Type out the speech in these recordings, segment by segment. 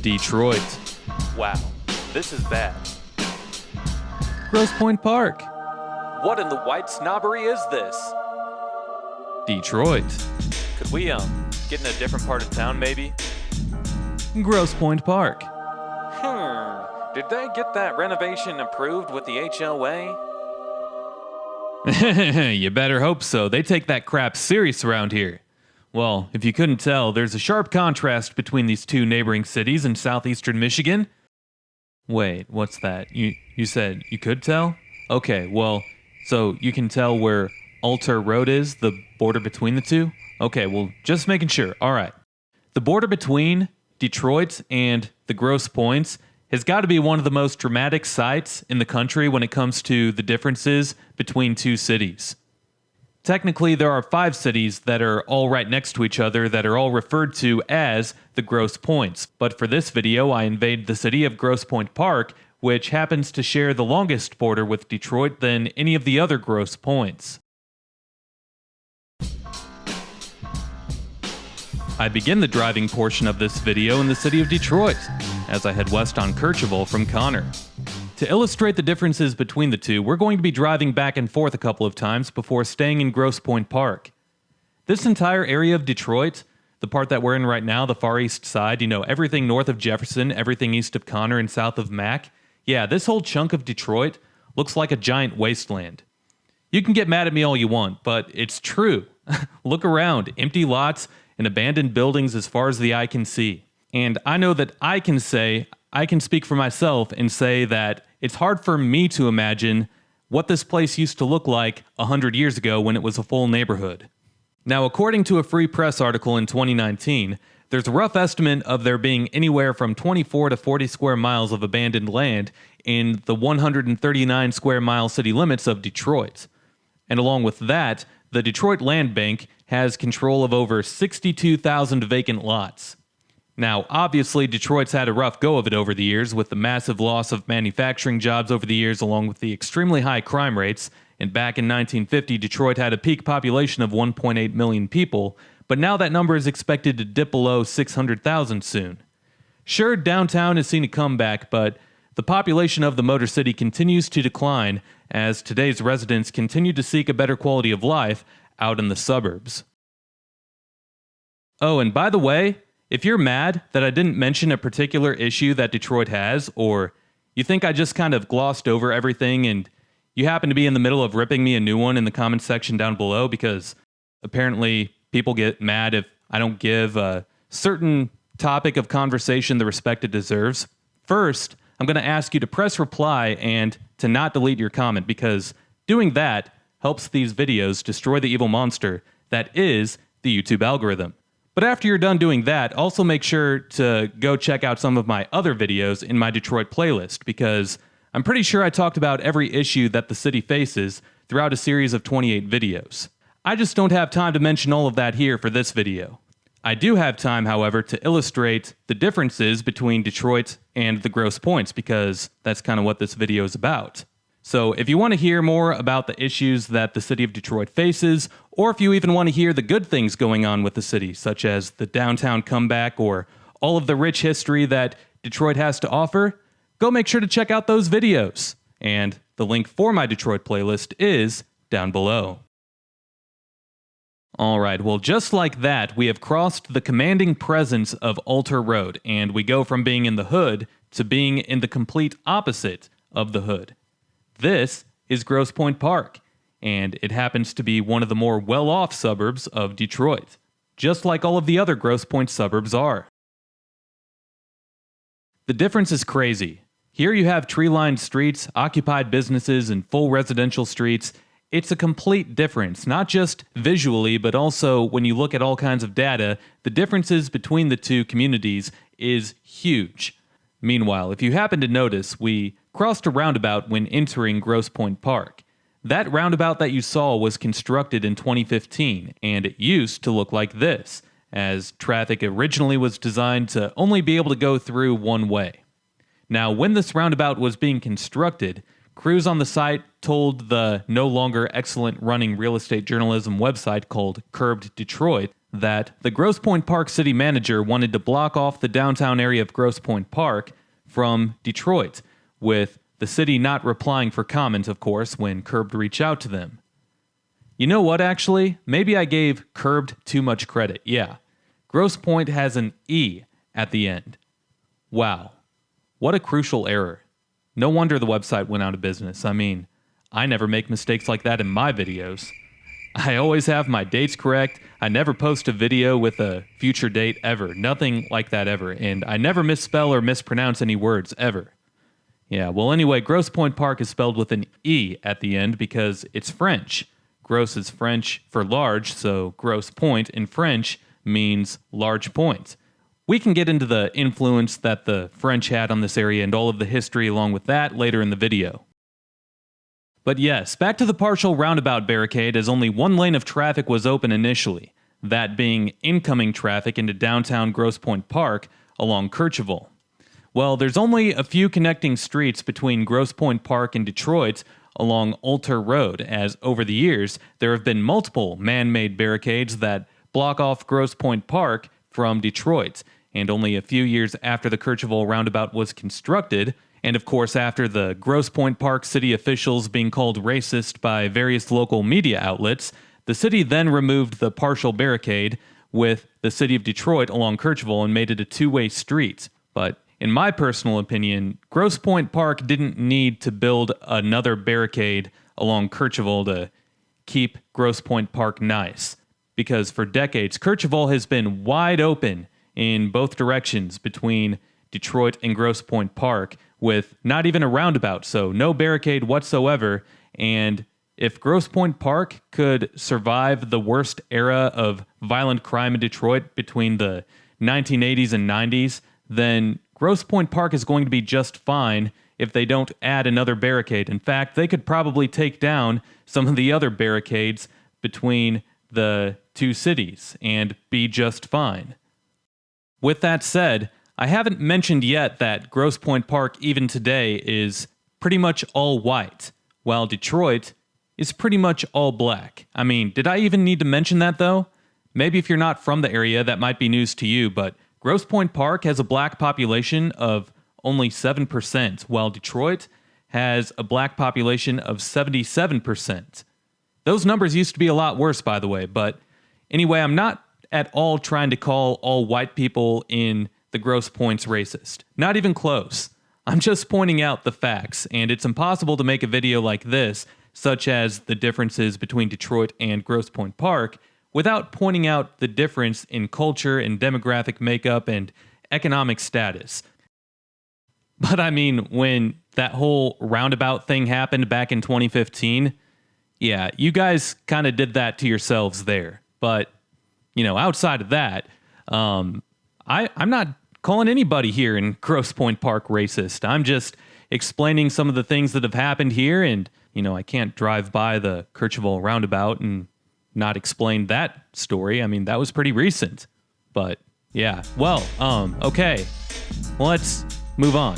Detroit. Wow, this is bad. Grosse Pointe Park. What in the white snobbery is this? Detroit. Could we, get in a different part of town, maybe? Grosse Pointe Park. Did they get that renovation approved with the HOA? You better hope so. They take that crap serious around here. Well, if you couldn't tell, there's a sharp contrast between these two neighboring cities in southeastern Michigan. Wait, what's that? You said you could tell? Okay, well, so you can tell where Alter Road is, the border between the two? Okay, well, just making sure. All right. The border between Detroit and the Grosse Pointes has got to be one of the most dramatic sights in the country when it comes to the differences between two cities. Technically, there are 5 cities that are all right next to each other that are all referred to as the Grosse Pointes. But for this video, I invade the city of Grosse Pointe Park, which happens to share the longest border with Detroit than any of the other Grosse Pointes. I begin the driving portion of this video in the city of Detroit, as I head west on Kercheval from Connor. To illustrate the differences between the two, we're going to be driving back and forth a couple of times before staying in Grosse Pointe Park. This entire area of Detroit, the part that we're in right now, the far east side, everything north of Jefferson, everything east of Connor and south of Mack, yeah, this whole chunk of Detroit looks like a giant wasteland. You can get mad at me all you want, but it's true. Look around, empty lots and abandoned buildings as far as the eye can see. And I know that I can speak for myself and say that it's hard for me to imagine what this place used to look like 100 years ago when it was a full neighborhood. Now, according to a Free Press article in 2019, there's a rough estimate of there being anywhere from 24 to 40 square miles of abandoned land in the 139 square mile city limits of Detroit. And along with that, the Detroit Land Bank has control of over 62,000 vacant lots. Now, obviously, Detroit's had a rough go of it over the years, with the massive loss of manufacturing jobs over the years, along with the extremely high crime rates. And back in 1950, Detroit had a peak population of 1.8 million people, but now that number is expected to dip below 600,000 soon. Sure, downtown has seen a comeback, but the population of the Motor City continues to decline as today's residents continue to seek a better quality of life out in the suburbs. Oh, and by the way, if you're mad that I didn't mention a particular issue that Detroit has, or you think I just kind of glossed over everything and you happen to be in the middle of ripping me a new one in the comments section down below, because apparently people get mad if I don't give a certain topic of conversation the respect it deserves. First, I'm going to ask you to press reply and to not delete your comment, because doing that helps these videos destroy the evil monster that is the YouTube algorithm. But after you're done doing that, also make sure to go check out some of my other videos in my Detroit playlist, because I'm pretty sure I talked about every issue that the city faces throughout a series of 28 videos. I just don't have time to mention all of that here for this video. I do have time, however, to illustrate the differences between Detroit and the Grosse Pointes, because that's kind of what this video is about. So if you want to hear more about the issues that the city of Detroit faces, or if you even want to hear the good things going on with the city, such as the downtown comeback or all of the rich history that Detroit has to offer, go make sure to check out those videos. And the link for my Detroit playlist is down below. Alright, well, just like that, we have crossed the commanding presence of Alter Road, and we go from being in the hood to being in the complete opposite of the hood. This is Grosse Pointe Park, and it happens to be one of the more well-off suburbs of Detroit, just like all of the other Grosse Pointe suburbs are. The difference is crazy. Here you have tree-lined streets, occupied businesses, and full residential streets. It's a complete difference, not just visually, but also when you look at all kinds of data, the differences between the two communities is huge. Meanwhile, if you happen to notice, we crossed a roundabout when entering Grosse Pointe Park. That roundabout that you saw was constructed in 2015, and it used to look like this, as traffic originally was designed to only be able to go through one way. Now, when this roundabout was being constructed, crews on the site told the no longer excellent running real estate journalism website called Curbed Detroit that the Grosse Pointe Park city manager wanted to block off the downtown area of Grosse Pointe Park from Detroit, with the city not replying for comment, of course, when Curbed reached out to them. You know what, actually? Maybe I gave Curbed too much credit. Yeah. Grosse Pointe has an E at the end. Wow. What a crucial error. No wonder the website went out of business. I mean, I never make mistakes like that in my videos. I always have my dates correct. I never post a video with a future date ever. Nothing like that ever. And I never misspell or mispronounce any words ever. Yeah, well anyway, Grosse Pointe Park is spelled with an E at the end because it's French. Grosse is French for large, so Grosse Pointe in French means large point. We can get into the influence that the French had on this area and all of the history along with that later in the video. But yes, back to the partial roundabout barricade, as only one lane of traffic was open initially, that being incoming traffic into downtown Grosse Pointe Park along Kercheval. Well, there's only a few connecting streets between Grosse Pointe Park and Detroit along Alter Road, as over the years, there have been multiple man-made barricades that block off Grosse Pointe Park from Detroit, and only a few years after the Kercheval roundabout was constructed, and of course after the Grosse Pointe Park city officials being called racist by various local media outlets, the city then removed the partial barricade with the city of Detroit along Kercheval and made it a two-way street. But in my personal opinion, Grosse Pointe Park didn't need to build another barricade along Kercheval to keep Grosse Pointe Park nice, because for decades, Kercheval has been wide open in both directions between Detroit and Grosse Pointe Park, with not even a roundabout, so no barricade whatsoever. And if Grosse Pointe Park could survive the worst era of violent crime in Detroit between the 1980s and 90s, then Grosse Pointe Park is going to be just fine if they don't add another barricade. In fact, they could probably take down some of the other barricades between the two cities and be just fine. With that said, I haven't mentioned yet that Grosse Pointe Park even today is pretty much all white, while Detroit is pretty much all black. I mean, did I even need to mention that though? Maybe if you're not from the area, that might be news to you, but Grosse Pointe Park has a black population of only 7%, while Detroit has a black population of 77%. Those numbers used to be a lot worse, by the way, but anyway, I'm not at all trying to call all white people in the Grosse Pointes racist. Not even close. I'm just pointing out the facts, and it's impossible to make a video like this, such as the differences between Detroit and Grosse Pointe Park, without pointing out the difference in culture and demographic makeup and economic status. But I mean, when that whole roundabout thing happened back in 2015, yeah, you guys kind of did that to yourselves there. But, you know, outside of that, I'm not calling anybody here in Grosse Pointe Park racist. I'm just explaining some of the things that have happened here, and, you know, I can't drive by the Kercheval roundabout and not explain that story. I mean, that was pretty recent. But, yeah. Well, okay. Let's move on.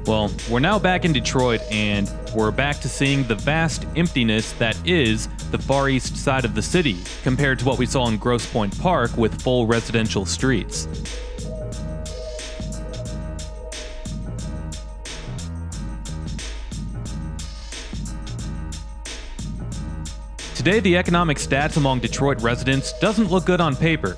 Well, we're now back in Detroit, and we're back to seeing the vast emptiness that is the far east side of the city, compared to what we saw in Grosse Pointe Park with full residential streets. Today, the economic stats among Detroit residents doesn't look good on paper.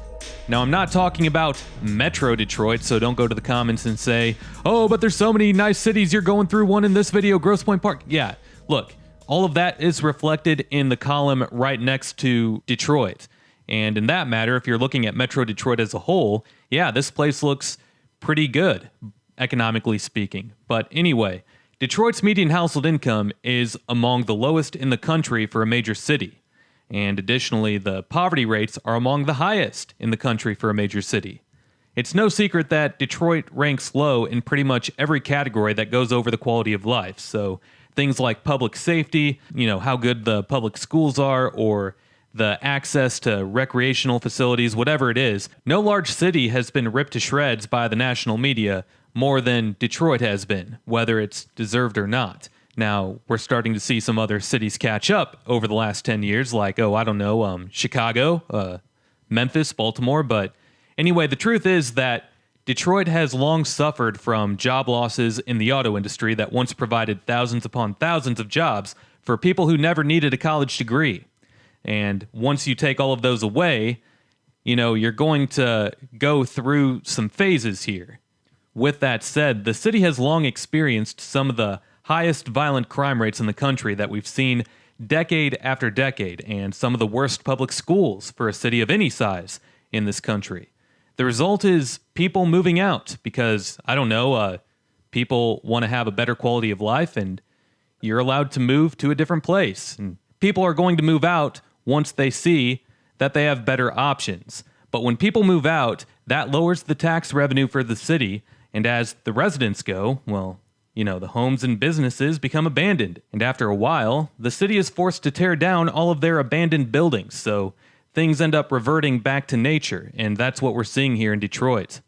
Now, I'm not talking about Metro Detroit, so don't go to the comments and say, oh, but there's so many nice cities, you're going through one in this video, Grosse Pointe Park. Yeah, look, all of that is reflected in the column right next to Detroit. And in that matter, if you're looking at Metro Detroit as a whole, yeah, this place looks pretty good, economically speaking. But anyway, Detroit's median household income is among the lowest in the country for a major city. And additionally, the poverty rates are among the highest in the country for a major city. It's no secret that Detroit ranks low in pretty much every category that goes over the quality of life. So things like public safety, you know, how good the public schools are, or the access to recreational facilities, whatever it is, no large city has been ripped to shreds by the national media more than Detroit has been, whether it's deserved or not. Now, we're starting to see some other cities catch up over the last 10 years, like, Chicago, Memphis, Baltimore. But anyway, the truth is that Detroit has long suffered from job losses in the auto industry that once provided thousands upon thousands of jobs for people who never needed a college degree. And once you take all of those away, you're going to go through some phases here. With that said, the city has long experienced some of the highest violent crime rates in the country that we've seen decade after decade, and some of the worst public schools for a city of any size in this country. The result is people moving out because, people want to have a better quality of life, and you're allowed to move to a different place. And people are going to move out once they see that they have better options. But when people move out, that lowers the tax revenue for the city, and as the residents go, the homes and businesses become abandoned. And after a while, the city is forced to tear down all of their abandoned buildings. So things end up reverting back to nature. And that's what we're seeing here in Detroit.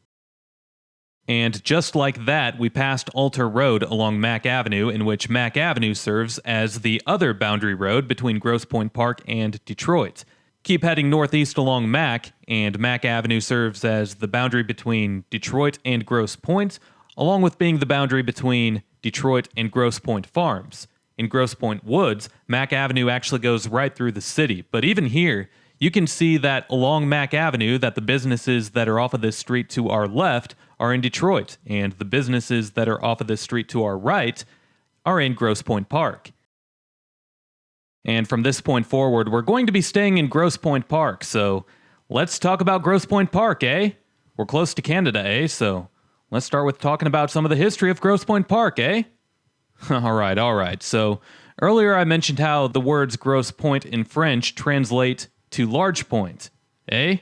And just like that, we passed Alter Road along Mack Avenue, in which Mack Avenue serves as the other boundary road between Grosse Pointe Park and Detroit. Keep heading northeast along Mack, and Mack Avenue serves as the boundary between Detroit and Grosse Pointe, along with being the boundary between Detroit and Grosse Pointe Farms. In Grosse Pointe Woods, Mack Avenue actually goes right through the city, but even here, you can see that along Mack Avenue that the businesses that are off of this street to our left are in Detroit, and the businesses that are off of this street to our right are in Grosse Pointe Park. And from this point forward, we're going to be staying in Grosse Pointe Park, so let's talk about Grosse Pointe Park, eh? We're close to Canada, eh? So let's start with talking about some of the history of Grosse Pointe Park, eh? All right. So earlier I mentioned how the words Grosse Pointe in French translate to large point, eh?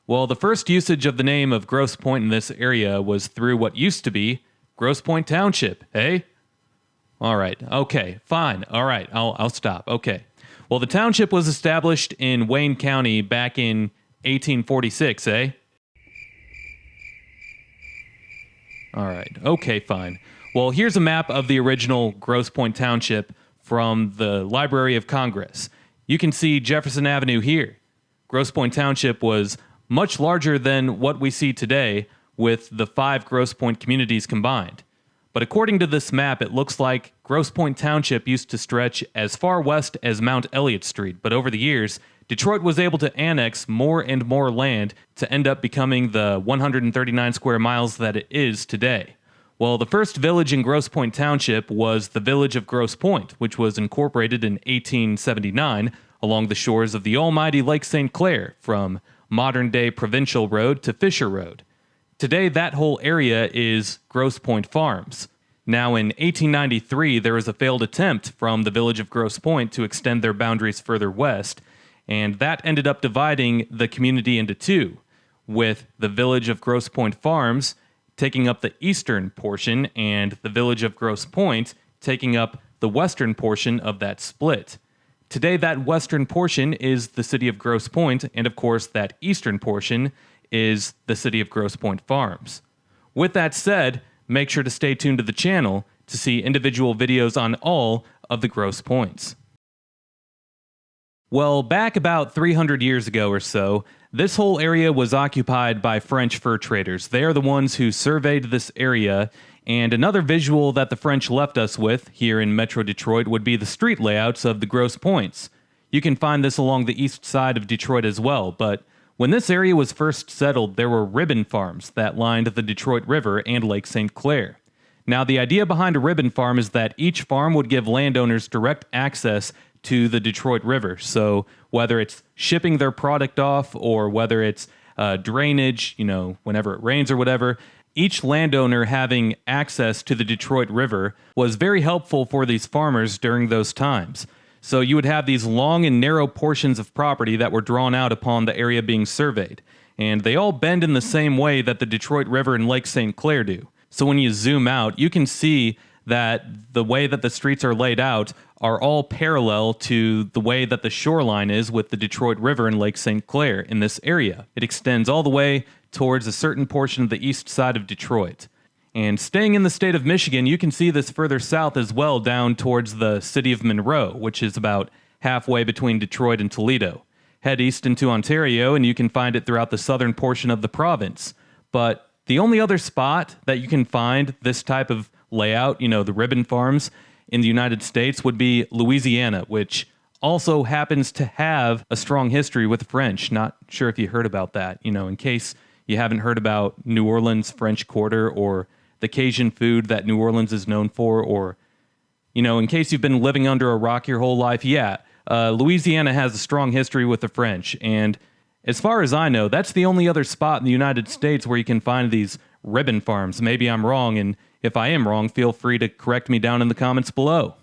Well, the first usage of the name of Grosse Pointe in this area was through what used to be Grosse Pointe Township, eh? All right, okay, fine, all right, I'll stop, okay. Well, the township was established in Wayne County back in 1846, eh? All right, okay, fine. Well, here's a map of the original Grosse Pointe Township from the Library of Congress. You can see Jefferson Avenue here. Grosse Pointe Township was much larger than what we see today with the 5 Grosse Pointe communities combined. But according to this map, it looks like Grosse Pointe Township used to stretch as far west as Mount Elliott Street, but over the years, Detroit was able to annex more and more land to end up becoming the 139 square miles that it is today. Well, the first village in Grosse Pointe Township was the village of Grosse Pointe, which was incorporated in 1879 along the shores of the almighty Lake St. Clair from modern-day Provincial Road to Fisher Road. Today, that whole area is Grosse Pointe Farms. Now, in 1893, there was a failed attempt from the village of Grosse Pointe to extend their boundaries further west, and that ended up dividing the community into two, with the village of Grosse Pointe Farms taking up the eastern portion and the village of Grosse Pointe taking up the western portion of that split. Today, that western portion is the city of Grosse Pointe, and of course, that eastern portion is the city of Grosse Pointe Farms. With that said, make sure to stay tuned to the channel to see individual videos on all of the Grosse Pointes. Well, back about 300 years ago or so, this whole area was occupied by French fur traders. They are the ones who surveyed this area, and another visual that the French left us with here in Metro Detroit would be the street layouts of the Grosse Pointes. You can find this along the east side of Detroit as well, but when this area was first settled, there were ribbon farms that lined the Detroit River and Lake St. Clair. Now, the idea behind a ribbon farm is that each farm would give landowners direct access to the Detroit River. So whether it's shipping their product off or whether it's drainage, whenever it rains or whatever, each landowner having access to the Detroit River was very helpful for these farmers during those times. So you would have these long and narrow portions of property that were drawn out upon the area being surveyed. And they all bend in the same way that the Detroit River and Lake St. Clair do. So when you zoom out, you can see that the way that the streets are laid out are all parallel to the way that the shoreline is with the Detroit River and Lake St. Clair in this area. It extends all the way towards a certain portion of the east side of Detroit. And staying in the state of Michigan, you can see this further south as well, down towards the city of Monroe, which is about halfway between Detroit and Toledo. Head east into Ontario, and you can find it throughout the southern portion of the province. But the only other spot that you can find this type of layout, the ribbon farms, in the United States would be Louisiana, which also happens to have a strong history with the French. Not sure if you heard about that, in case you haven't heard about New Orleans French Quarter or the Cajun food that New Orleans is known for, or, in case you've been living under a rock your whole life, Louisiana has a strong history with the French. And as far as I know, that's the only other spot in the United States where you can find these ribbon farms. Maybe I'm wrong, and if I am wrong, feel free to correct me down in the comments below.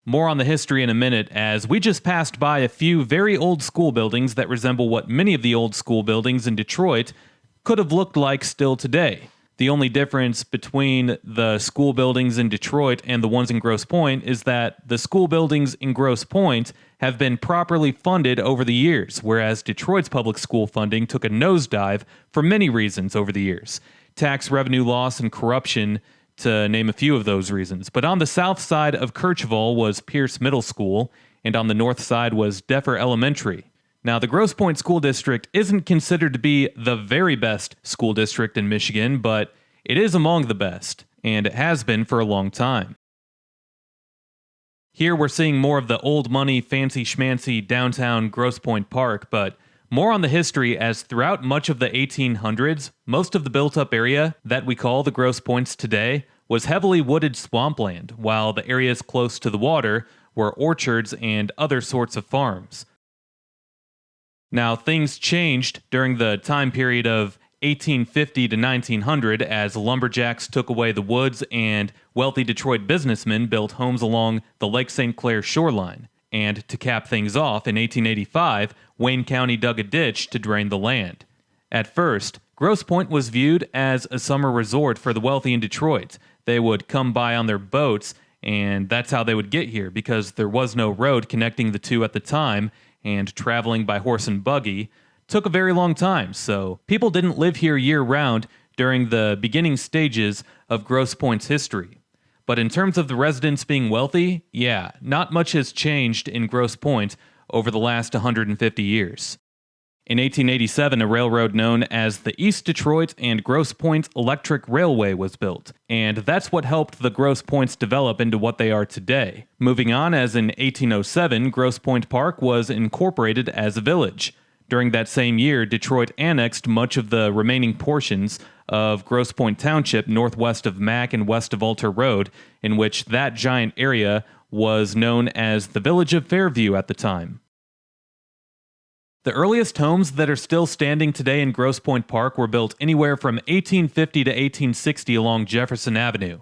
More on the history in a minute, as we just passed by a few very old school buildings that resemble what many of the old school buildings in Detroit could have looked like still today. The only difference between the school buildings in Detroit and the ones in Grosse Pointe is that the school buildings in Grosse Pointe have been properly funded over the years, whereas Detroit's public school funding took a nosedive for many reasons over the years. Tax revenue loss and corruption, to name a few of those reasons. But on the south side of Kercheval was Pierce Middle School, and on the north side was Deffer Elementary. Now, the Grosse Pointe School District isn't considered to be the very best school district in Michigan, but it is among the best, and it has been for a long time. Here we're seeing more of the old money, fancy schmancy downtown Grosse Pointe Park, but more on the history, as throughout much of the 1800s, most of the built-up area that we call the Grosse Pointes today was heavily wooded swampland, while the areas close to the water were orchards and other sorts of farms. Now, things changed during the time period of 1850 to 1900 as lumberjacks took away the woods and wealthy Detroit businessmen built homes along the Lake St. Clair shoreline. And to cap things off, in 1885, Wayne County dug a ditch to drain the land. At first, Grosse Pointe was viewed as a summer resort for the wealthy in Detroit. They would come by on their boats, and that's how they would get here, because there was no road connecting the two at the time, and traveling by horse and buggy took a very long time, so people didn't live here year-round during the beginning stages of Grosse Pointe's history. But in terms of the residents being wealthy, not much has changed in Grosse Pointe over the last 150 years. In 1887, a railroad known as the East Detroit and Grosse Pointe Electric Railway was built, and that's what helped the Grosse Pointes develop into what they are today. Moving on, as in 1807, Grosse Pointe Park was incorporated as a village. During that same year, Detroit annexed much of the remaining portions of Grosse Pointe Township northwest of Mack and west of Alter Road, in which that giant area was known as the Village of Fairview at the time. The earliest homes that are still standing today in Grosse Pointe Park were built anywhere from 1850 to 1860 along Jefferson Avenue.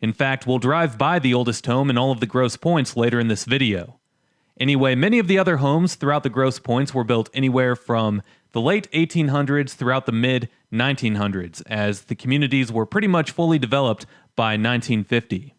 In fact, we'll drive by the oldest home in all of the Grosse Pointes later in this video. Anyway, many of the other homes throughout the Grosse Pointes were built anywhere from the late 1800s throughout the mid-1900s, as the communities were pretty much fully developed by 1950.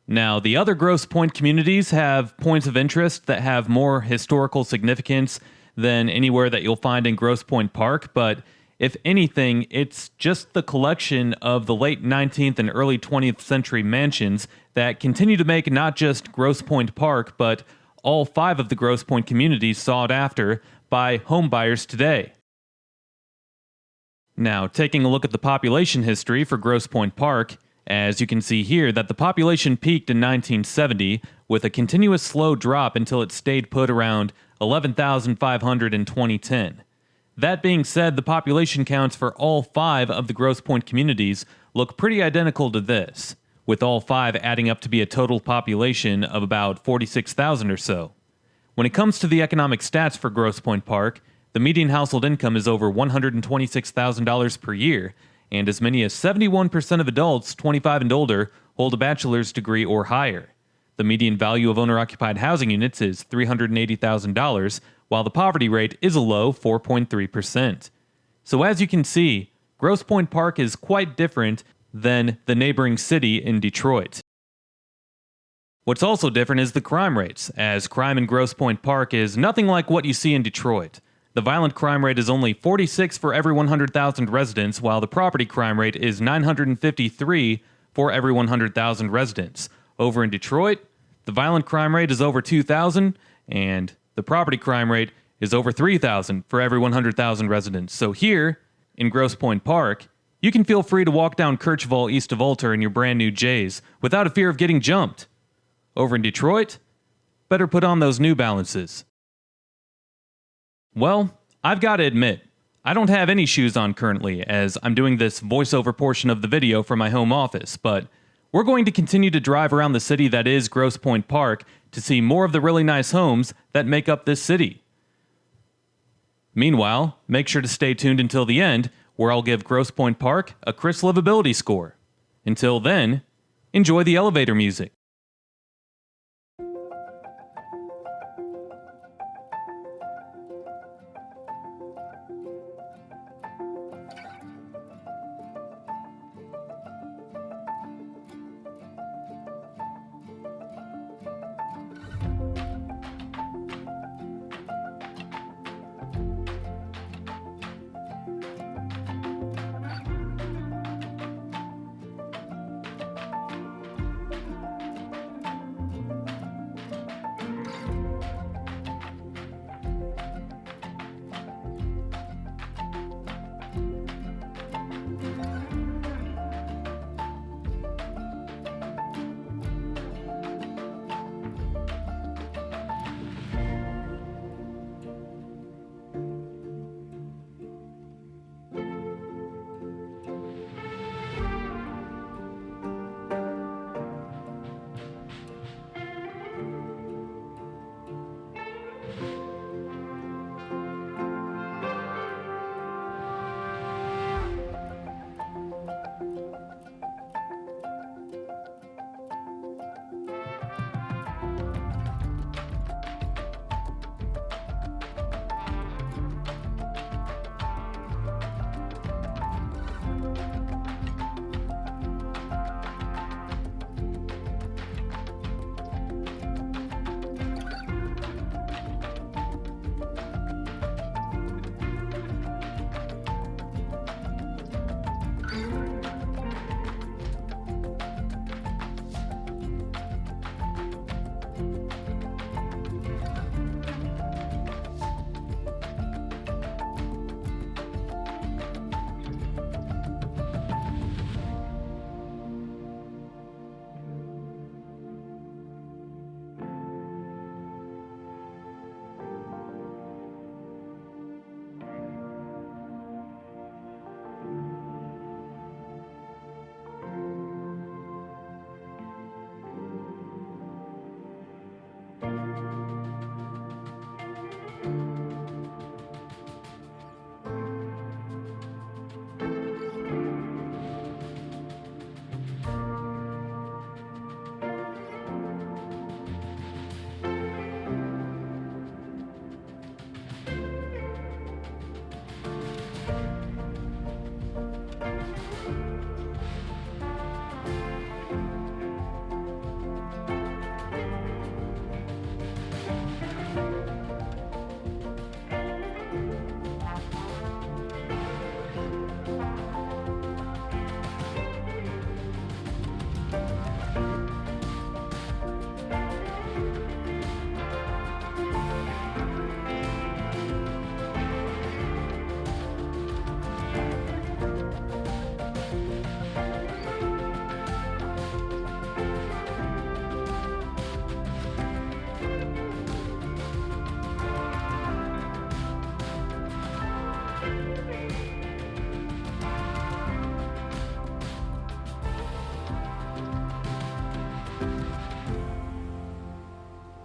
Now, the other Grosse Pointe communities have points of interest that have more historical significance than anywhere that you'll find in Grosse Pointe Park, but if anything, it's just the collection of the late 19th and early 20th century mansions that continue to make not just Grosse Pointe Park, but all 5 of the Grosse Pointe communities sought after by homebuyers today. Now, taking a look at the population history for Grosse Pointe Park, as you can see here that the population peaked in 1970 with a continuous slow drop until it stayed put around 11,500 in 2010. That being said, the population counts for all 5 of the Grosse Pointe communities look pretty identical to this, with all 5 adding up to be a total population of about 46,000 or so. When it comes to the economic stats for Grosse Pointe Park, the median household income is over $126,000 per year, and as many as 71% of adults 25 and older hold a bachelor's degree or higher. The median value of owner-occupied housing units is $380,000, while the poverty rate is a low 4.3%. So as you can see, Grosse Pointe Park is quite different than the neighboring city in Detroit. What's also different is the crime rates, as crime in Grosse Pointe Park is nothing like what you see in Detroit. The The violent crime rate is only 46 for every 100,000 residents, while the property crime rate is 953 for every 100,000 residents. Over in Detroit, the violent crime rate is over 2,000, and the property crime rate is over 3,000 for every 100,000 residents. So here, in Grosse Pointe Park, you can feel free to walk down Kirchville east of Ulter in your brand new J's without a fear of getting jumped. Over in Detroit, better put on those New Balances. Well, I've got to admit, I don't have any shoes on currently as I'm doing this voiceover portion of the video from my home office, but we're going to continue to drive around the city that is Grosse Pointe Park to see more of the really nice homes that make up this city. Meanwhile, make sure to stay tuned until the end, where I'll give Grosse Pointe Park a Chris Livability Score. Until then, enjoy the elevator music.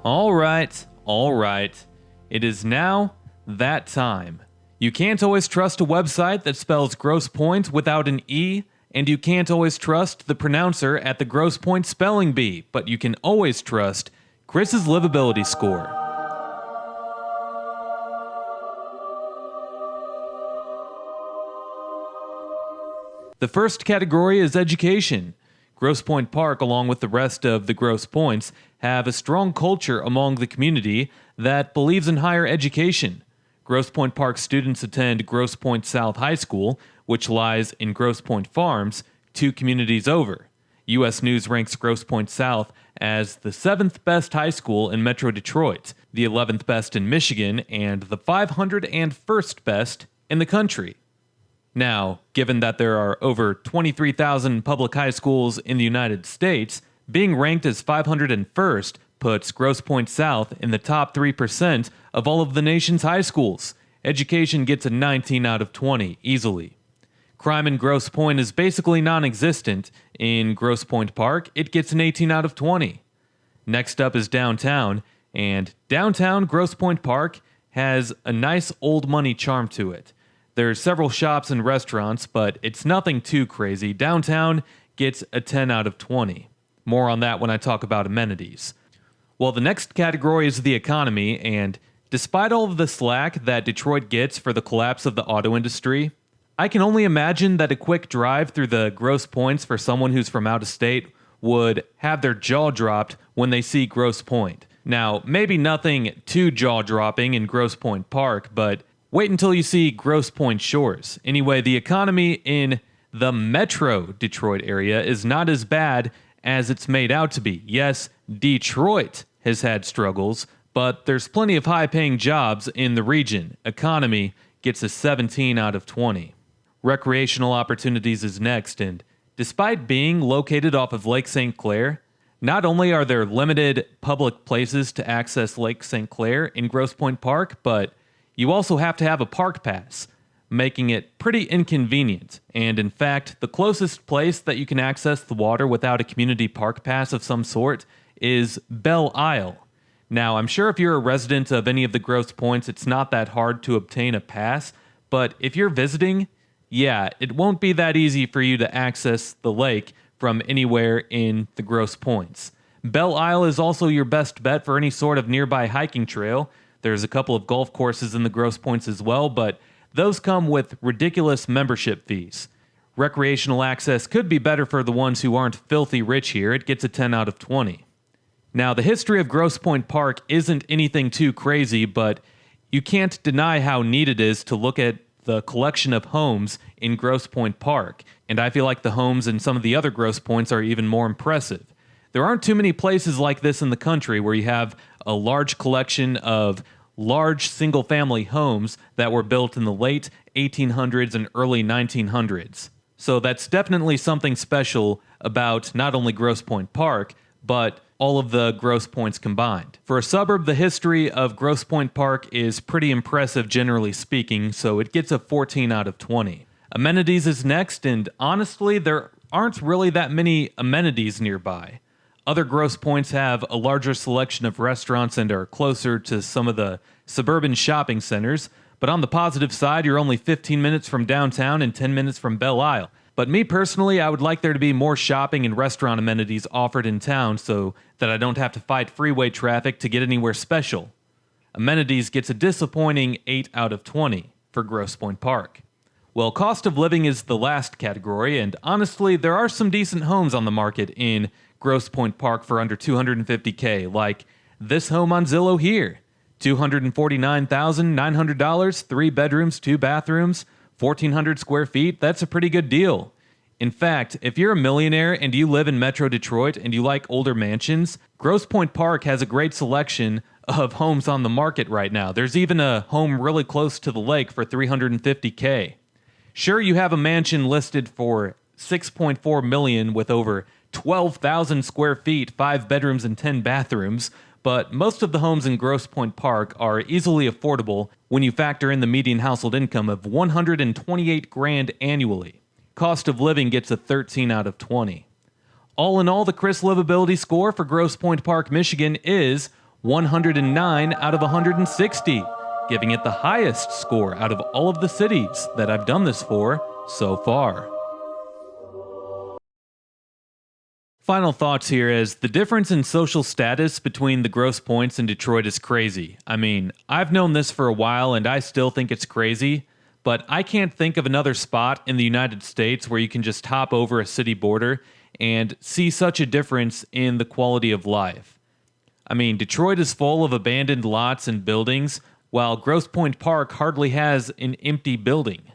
All right. It is now that time. You can't always trust a website that spells Grosse Pointe without an E, and you can't always trust the pronouncer at the Grosse Pointe Spelling Bee, but you can always trust Chris's Livability Score. The first category is education. Grosse Pointe Park, along with the rest of the Grosse Pointes, have a strong culture among the community that believes in higher education. Grosse Pointe Park students attend Grosse Pointe South High School, which lies in Grosse Pointe Farms, 2 communities over. U.S. News ranks Grosse Pointe South as the 7th best high school in Metro Detroit, the 11th best in Michigan, and the 501st best in the country. Now, given that there are over 23,000 public high schools in the United States, being ranked as 501st puts Grosse Pointe South in the top 3% of all of the nation's high schools. Education gets a 19 out of 20 easily. Crime in Grosse Pointe is basically non-existent. In Grosse Pointe Park, it gets an 18 out of 20. Next up is downtown, and downtown Grosse Pointe Park has a nice old money charm to it. There's several shops and restaurants, but it's nothing too crazy. Downtown gets a 10 out of 20. More on that when I talk about amenities. Well, the next category is the economy, and despite all of the slack that Detroit gets for the collapse of the auto industry, I can only imagine that a quick drive through the Grosse Pointes for someone who's from out of state would have their jaw dropped when they see Grosse Pointe. Now, maybe nothing too jaw-dropping in Grosse Pointe Park, but wait until you see Grosse Pointe Shores. Anyway, the economy in the Metro Detroit area is not as bad as it's made out to be. Yes, Detroit has had struggles, but there's plenty of high-paying jobs in the region. Economy gets a 17 out of 20. Recreational opportunities is next, and despite being located off of Lake St. Clair, not only are there limited public places to access Lake St. Clair in Grosse Pointe Park, but you also have to have a park pass, making it pretty inconvenient. And in fact, the closest place that you can access the water without a community park pass of some sort is Belle Isle. Now, I'm sure if you're a resident of any of the Grosse Pointes, it's not that hard to obtain a pass, but if you're visiting, yeah, it won't be that easy for you to access the lake from anywhere in the Grosse Pointes. Belle Isle is also your best bet for any sort of nearby hiking trail. There's a couple of golf courses in the Grosse Pointes as well, but those come with ridiculous membership fees. Recreational access could be better for the ones who aren't filthy rich here. It gets a 10 out of 20. Now, the history of Grosse Pointe Park isn't anything too crazy, but you can't deny how neat it is to look at the collection of homes in Grosse Pointe Park, and I feel like the homes in some of the other Grosse Pointes are even more impressive. There aren't too many places like this in the country where you have a large collection of large single-family homes that were built in the late 1800s and early 1900s. So that's definitely something special about not only Grosse Pointe Park, but all of the Grosse Pointes combined. For a suburb, the history of Grosse Pointe Park is pretty impressive generally speaking, so it gets a 14 out of 20. Amenities is next, and honestly, there aren't really that many amenities nearby. Other Grosse Pointes have a larger selection of restaurants and are closer to some of the suburban shopping centers, but on the positive side, you're only 15 minutes from downtown and 10 minutes from Belle Isle. But me personally, I would like there to be more shopping and restaurant amenities offered in town so that I don't have to fight freeway traffic to get anywhere special. Amenities gets a disappointing 8 out of 20 for Grosse Pointe Park. Well, cost of living is the last category, and honestly, there are some decent homes on the market in Grosse Pointe Park for under $250K, like this home on Zillow here. $249,900, 3 bedrooms, 2 bathrooms, 1,400 square feet. That's a pretty good deal. In fact, if you're a millionaire and you live in Metro Detroit and you like older mansions, Grosse Pointe Park has a great selection of homes on the market right now. There's even a home really close to the lake for $350K. Sure, you have a mansion listed for $6.4 million with over 12,000 square feet, 5 bedrooms and 10 bathrooms, but most of the homes in Grosse Pointe Park are easily affordable when you factor in the median household income of $128,000 annually. Cost of living gets a 13 out of 20. All in all, the Chris Livability Score for Grosse Pointe Park, Michigan is 109 out of 160, giving it the highest score out of all of the cities that I've done this for so far. Final thoughts here is the difference in social status between the Grosse Pointes and Detroit is crazy. I mean, I've known this for a while and I still think it's crazy, but I can't think of another spot in the United States where you can just hop over a city border and see such a difference in the quality of life. I mean, Detroit is full of abandoned lots and buildings while Grosse Pointe Park hardly has an empty building.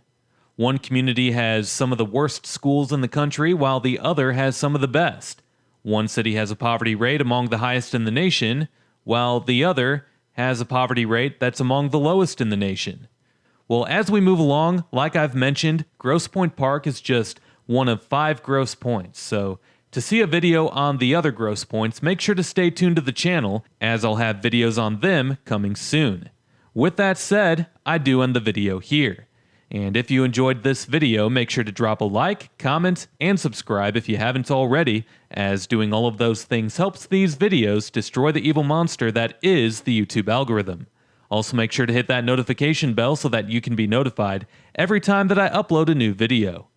One community has some of the worst schools in the country, while the other has some of the best. One city has a poverty rate among the highest in the nation, while the other has a poverty rate that's among the lowest in the nation. Well, as we move along, like I've mentioned, Grosse Pointe Park is just one of 5 gross points, so to see a video on the other gross points, make sure to stay tuned to the channel, as I'll have videos on them coming soon. With that said, I do end the video here. And if you enjoyed this video, make sure to drop a like, comment, and subscribe if you haven't already, as doing all of those things helps these videos destroy the evil monster that is the YouTube algorithm. Also make sure to hit that notification bell so that you can be notified every time that I upload a new video.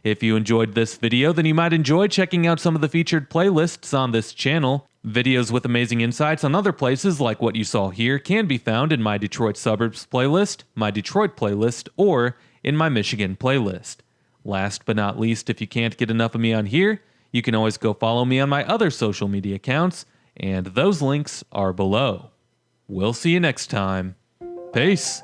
If you enjoyed this video, then you might enjoy checking out some of the featured playlists on this channel. Videos with amazing insights on other places like what you saw here can be found in my Detroit Suburbs playlist, my Detroit playlist, or in my Michigan playlist. Last but not least, if you can't get enough of me on here, you can always go follow me on my other social media accounts, and those links are below. We'll see you next time. Peace.